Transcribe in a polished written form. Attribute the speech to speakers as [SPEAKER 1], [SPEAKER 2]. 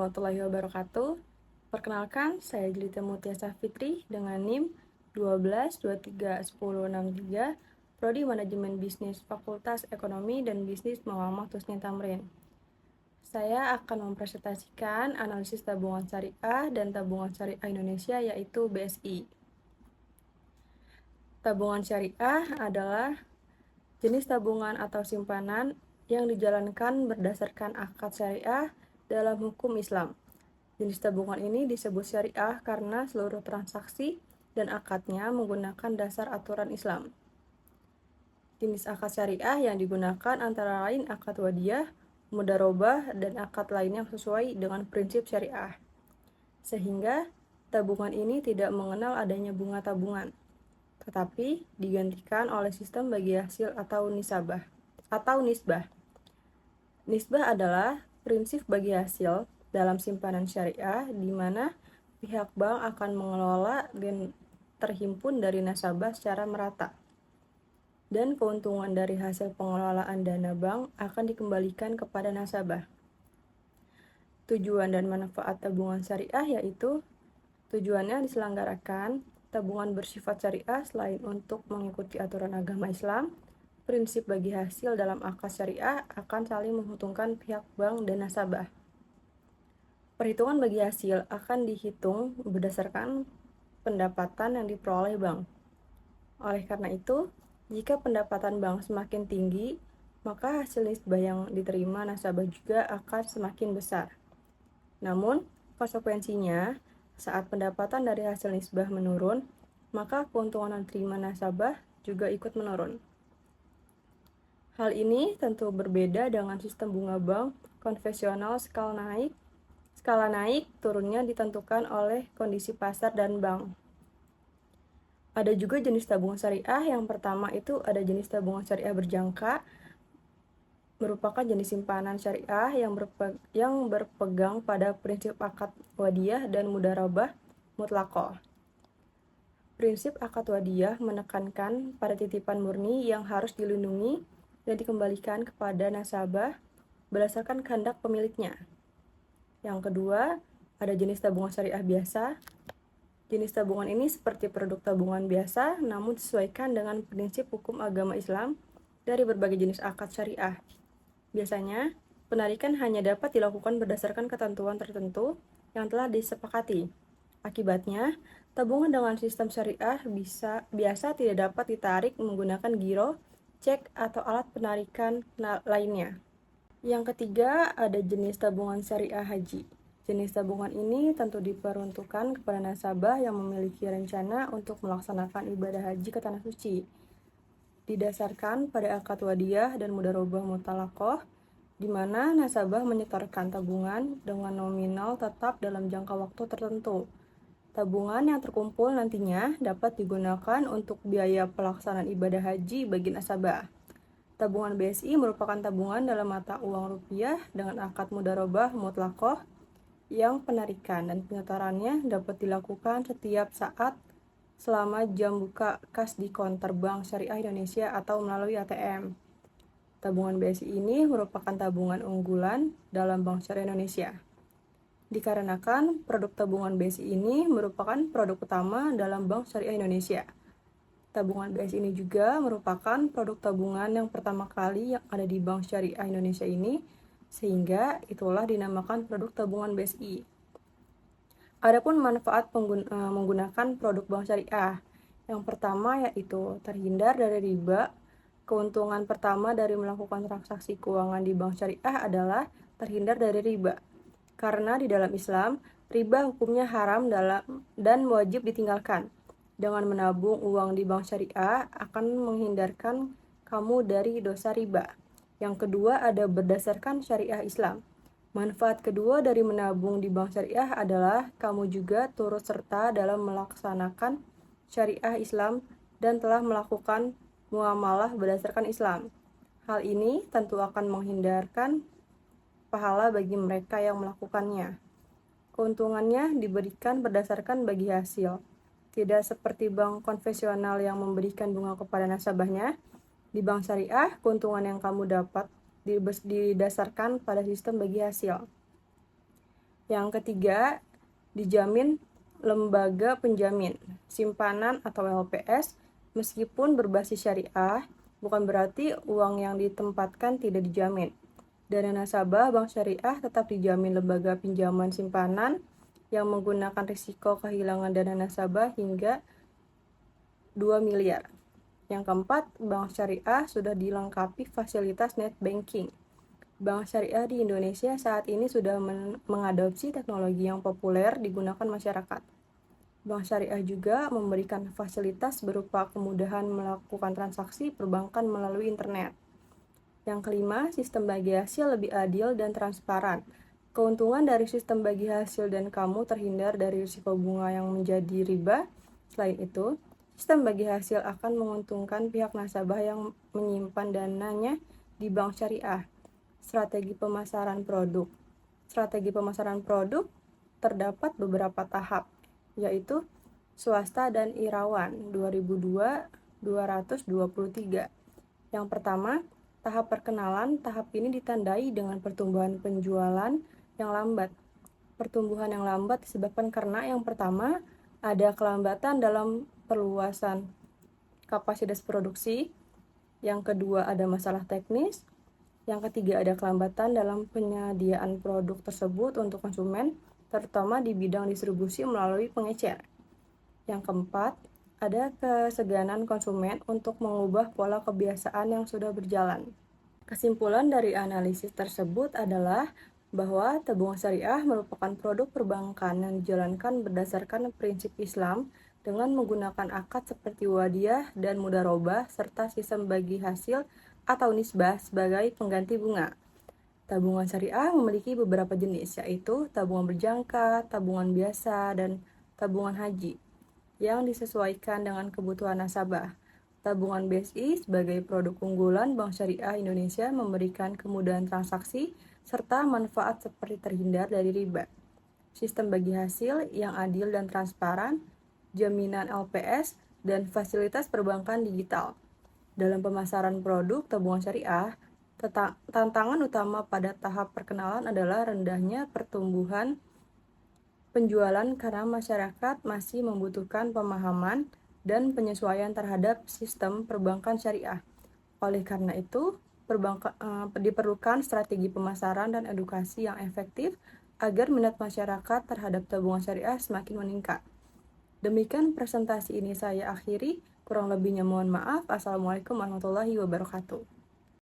[SPEAKER 1] warahmatullahi wabarakatuh. Perkenalkan, saya Jelita Mutiasa Fitri dengan NIM 12231063, Prodi Manajemen Bisnis Fakultas Ekonomi dan Bisnis Muhammad Husni Tamrin. Saya akan mempresentasikan analisis tabungan syariah dan tabungan syariah Indonesia, yaitu BSI. Tabungan syariah adalah jenis tabungan atau simpanan yang dijalankan berdasarkan akad syariah dalam hukum Islam. Jenis tabungan ini disebut syariah karena seluruh transaksi dan akadnya menggunakan dasar aturan Islam. Jenis akad syariah yang digunakan antara lain akad wadiyah, mudharabah, dan akad lainnya sesuai dengan prinsip syariah. Sehingga tabungan ini tidak mengenal adanya bunga tabungan, tetapi digantikan oleh sistem bagi hasil atau nisbah. Nisbah adalah prinsip bagi hasil dalam simpanan syariah di mana pihak bank akan mengelola dan terhimpun dari nasabah secara merata. Dan keuntungan dari hasil pengelolaan dana bank akan dikembalikan kepada nasabah. Tujuan dan manfaat tabungan syariah yaitu tujuannya diselenggarakan tabungan bersifat syariah selain untuk mengikuti aturan agama Islam. Prinsip bagi hasil dalam akad syariah akan saling menguntungkan pihak bank dan nasabah. Perhitungan bagi hasil akan dihitung berdasarkan pendapatan yang diperoleh bank. Oleh karena itu, jika pendapatan bank semakin tinggi, maka hasil nisbah yang diterima nasabah juga akan semakin besar. Namun, konsekuensinya, saat pendapatan dari hasil nisbah menurun, maka keuntungan yang diterima nasabah juga ikut menurun. Hal ini tentu berbeda dengan sistem bunga bank konvensional. Skala naik turunnya ditentukan oleh kondisi pasar dan bank. Ada juga jenis tabungan syariah. Yang pertama itu ada jenis tabungan syariah berjangka, merupakan jenis simpanan syariah yang berpegang pada prinsip akad wadiyah dan mudharabah mutlaqah. Prinsip akad wadiyah menekankan pada titipan murni yang harus dilindungi dan dikembalikan kepada nasabah berdasarkan kehendak pemiliknya. Yang kedua, ada jenis tabungan syariah biasa. Jenis tabungan ini seperti produk tabungan biasa, namun disesuaikan dengan prinsip hukum agama Islam dari berbagai jenis akad syariah. Biasanya, penarikan hanya dapat dilakukan berdasarkan ketentuan tertentu yang telah disepakati. Akibatnya, tabungan dengan sistem syariah biasa tidak dapat ditarik menggunakan giro, cek, atau alat penarikan lainnya. Yang ketiga, ada jenis tabungan syariah haji. Jenis tabungan ini tentu diperuntukkan kepada nasabah yang memiliki rencana untuk melaksanakan ibadah haji ke Tanah Suci. Didasarkan pada akad wadiyah dan mudharabah mutlaqah, di mana nasabah menyetorkan tabungan dengan nominal tetap dalam jangka waktu tertentu. Tabungan yang terkumpul nantinya dapat digunakan untuk biaya pelaksanaan ibadah haji bagi nasabah. Tabungan BSI merupakan tabungan dalam mata uang rupiah dengan akad mudharabah mutlaqah yang penarikan dan penyetorannya dapat dilakukan setiap saat selama jam buka kas di konter Bank Syariah Indonesia atau melalui ATM. Tabungan BSI ini merupakan tabungan unggulan dalam Bank Syariah Indonesia. Dikarenakan produk tabungan BSI ini merupakan produk utama dalam Bank Syariah Indonesia. Tabungan BSI ini juga merupakan produk tabungan yang pertama kali yang ada di Bank Syariah Indonesia ini, sehingga itulah dinamakan produk tabungan BSI. Adapun manfaat menggunakan produk Bank Syariah. Yang pertama yaitu terhindar dari riba. Keuntungan pertama dari melakukan transaksi keuangan di Bank Syariah adalah terhindar dari riba. Karena di dalam Islam, riba hukumnya haram dan wajib ditinggalkan. Dengan menabung uang di bank syariah akan menghindarkan kamu dari dosa riba. Yang kedua ada berdasarkan syariah Islam. Manfaat kedua dari menabung di bank syariah adalah kamu juga turut serta dalam melaksanakan syariah Islam dan telah melakukan muamalah berdasarkan Islam. Hal ini tentu akan menghindarkan pahala bagi mereka yang melakukannya. Keuntungannya diberikan berdasarkan bagi hasil. Tidak seperti bank konvensional yang memberikan bunga kepada nasabahnya. Di bank syariah, keuntungan yang kamu dapat didasarkan pada sistem bagi hasil. Yang ketiga, dijamin lembaga penjamin simpanan atau LPS. Meskipun berbasis syariah, bukan berarti uang yang ditempatkan tidak dijamin. Dana nasabah bank syariah tetap dijamin lembaga pinjaman simpanan yang menggunakan risiko kehilangan dana nasabah hingga 2 miliar. Yang keempat, bank syariah sudah dilengkapi fasilitas net banking. Bank syariah di Indonesia saat ini sudah mengadopsi teknologi yang populer digunakan masyarakat. Bank syariah juga memberikan fasilitas berupa kemudahan melakukan transaksi perbankan melalui internet. Yang kelima, sistem bagi hasil lebih adil dan transparan. Keuntungan dari sistem bagi hasil dan kamu terhindar dari risiko bunga yang menjadi riba. Selain itu, sistem bagi hasil akan menguntungkan pihak nasabah yang menyimpan dananya di bank syariah. Strategi pemasaran produk. Strategi pemasaran produk terdapat beberapa tahap, yaitu swasta dan irawan 2002-223. Yang pertama, tahap perkenalan. Tahap ini ditandai dengan pertumbuhan penjualan yang lambat. Pertumbuhan yang lambat disebabkan karena yang pertama, ada kelambatan dalam perluasan kapasitas produksi. Yang kedua, ada masalah teknis. Yang ketiga, ada kelambatan dalam penyediaan produk tersebut untuk konsumen, terutama di bidang distribusi melalui pengecer. Yang keempat, ada keseganan konsumen untuk mengubah pola kebiasaan yang sudah berjalan. Kesimpulan dari analisis tersebut adalah bahwa tabungan syariah merupakan produk perbankan yang dijalankan berdasarkan prinsip Islam dengan menggunakan akad seperti wadiah dan mudharabah serta sistem bagi hasil atau nisbah sebagai pengganti bunga. Tabungan syariah memiliki beberapa jenis, yaitu tabungan berjangka, tabungan biasa, dan tabungan haji yang disesuaikan dengan kebutuhan nasabah. Tabungan BSI sebagai produk unggulan Bank Syariah Indonesia memberikan kemudahan transaksi serta manfaat seperti terhindar dari riba. Sistem bagi hasil yang adil dan transparan, jaminan LPS, dan fasilitas perbankan digital. Dalam pemasaran produk tabungan syariah, tantangan utama pada tahap perkenalan adalah rendahnya pertumbuhan penjualan karena masyarakat masih membutuhkan pemahaman dan penyesuaian terhadap sistem perbankan syariah. Oleh karena itu, diperlukan strategi pemasaran dan edukasi yang efektif agar minat masyarakat terhadap tabungan syariah semakin meningkat. Demikian presentasi ini saya akhiri. Kurang lebihnya mohon maaf. Assalamualaikum warahmatullahi wabarakatuh.